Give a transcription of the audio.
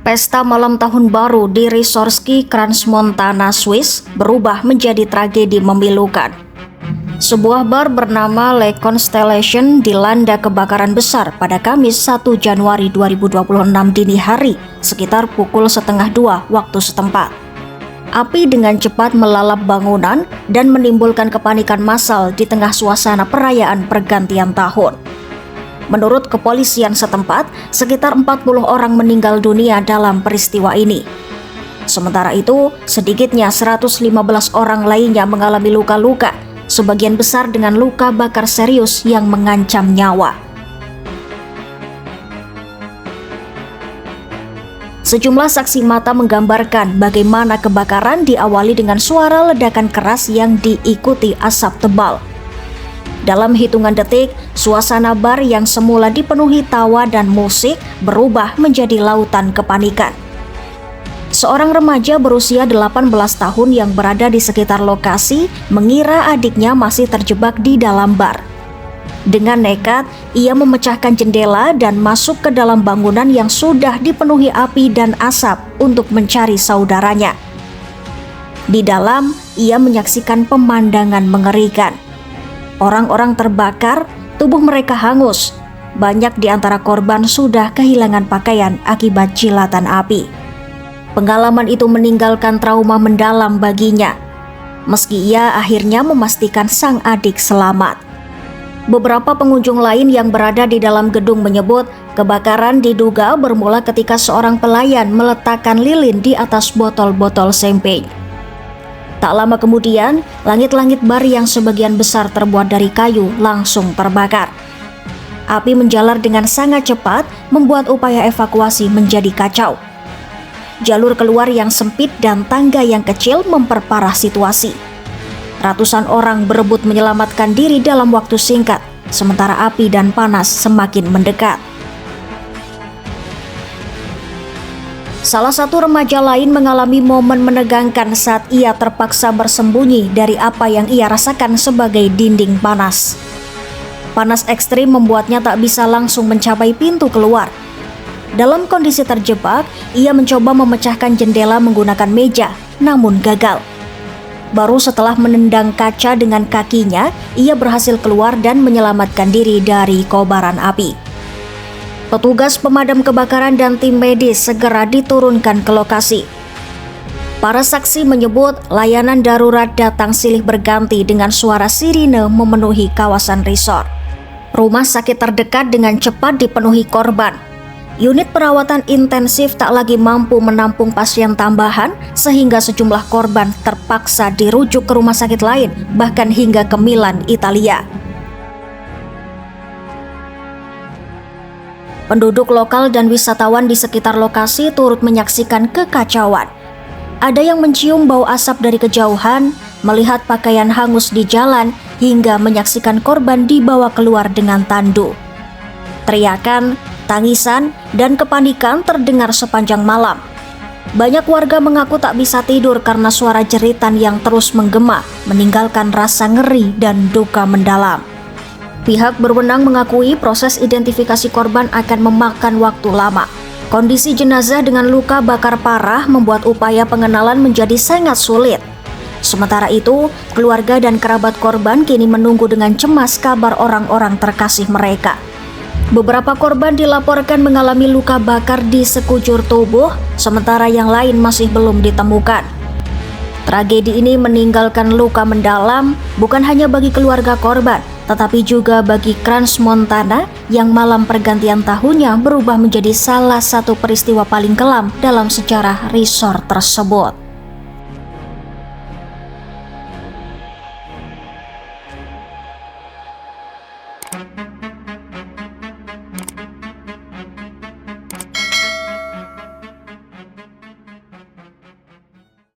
Pesta malam tahun baru di resort ski Crans Montana, Swiss berubah menjadi tragedi memilukan. Sebuah bar bernama Le Constellation dilanda kebakaran besar pada Kamis 1 Januari 2026 dini hari sekitar pukul 1:30 waktu setempat. Api dengan cepat melalap bangunan dan menimbulkan kepanikan massal di tengah suasana perayaan pergantian tahun. Menurut kepolisian setempat, sekitar 40 orang meninggal dunia dalam peristiwa ini. Sementara itu, sedikitnya 115 orang lainnya mengalami luka-luka, sebagian besar dengan luka bakar serius yang mengancam nyawa. Sejumlah saksi mata menggambarkan bagaimana kebakaran diawali dengan suara ledakan keras yang diikuti asap tebal. Dalam hitungan detik, suasana bar yang semula dipenuhi tawa dan musik berubah menjadi lautan kepanikan. Seorang remaja berusia 18 tahun yang berada di sekitar lokasi mengira adiknya masih terjebak di dalam bar. Dengan nekat, ia memecahkan jendela dan masuk ke dalam bangunan yang sudah dipenuhi api dan asap untuk mencari saudaranya. Di dalam, ia menyaksikan pemandangan mengerikan. Orang-orang terbakar, tubuh mereka hangus. Banyak di antara korban sudah kehilangan pakaian akibat jilatan api. Pengalaman itu meninggalkan trauma mendalam baginya, meski ia akhirnya memastikan sang adik selamat. Beberapa pengunjung lain yang berada di dalam gedung menyebut kebakaran diduga bermula ketika seorang pelayan meletakkan lilin di atas botol-botol champagne. Tak lama kemudian, langit-langit bar yang sebagian besar terbuat dari kayu langsung terbakar. Api menjalar dengan sangat cepat, membuat upaya evakuasi menjadi kacau. Jalur keluar yang sempit dan tangga yang kecil memperparah situasi. Ratusan orang berebut menyelamatkan diri dalam waktu singkat, sementara api dan panas semakin mendekat. Salah satu remaja lain mengalami momen menegangkan saat ia terpaksa bersembunyi dari apa yang ia rasakan sebagai dinding panas. Panas ekstrim membuatnya tak bisa langsung mencapai pintu keluar. Dalam kondisi terjebak, ia mencoba memecahkan jendela menggunakan meja, namun gagal. Baru setelah menendang kaca dengan kakinya, ia berhasil keluar dan menyelamatkan diri dari kobaran api. Petugas pemadam kebakaran dan tim medis segera diturunkan ke lokasi. Para saksi menyebut layanan darurat datang silih berganti dengan suara sirine memenuhi kawasan resort. Rumah sakit terdekat dengan cepat dipenuhi korban. Unit perawatan intensif tak lagi mampu menampung pasien tambahan sehingga sejumlah korban terpaksa dirujuk ke rumah sakit lain, bahkan hingga ke Milan, Italia. Penduduk lokal dan wisatawan di sekitar lokasi turut menyaksikan kekacauan. Ada yang mencium bau asap dari kejauhan, melihat pakaian hangus di jalan, hingga menyaksikan korban dibawa keluar dengan tandu. Teriakan, tangisan, dan kepanikan terdengar sepanjang malam. Banyak warga mengaku tak bisa tidur karena suara jeritan yang terus menggema, meninggalkan rasa ngeri dan duka mendalam. Pihak berwenang mengakui proses identifikasi korban akan memakan waktu lama. Kondisi jenazah dengan luka bakar parah membuat upaya pengenalan menjadi sangat sulit. Sementara itu, keluarga dan kerabat korban kini menunggu dengan cemas kabar orang-orang terkasih mereka. Beberapa korban dilaporkan mengalami luka bakar di sekujur tubuh, sementara yang lain masih belum ditemukan. Tragedi ini meninggalkan luka mendalam bukan hanya bagi keluarga korban, tetapi juga bagi Crans Montana yang malam pergantian tahunnya berubah menjadi salah satu peristiwa paling kelam dalam sejarah resort tersebut.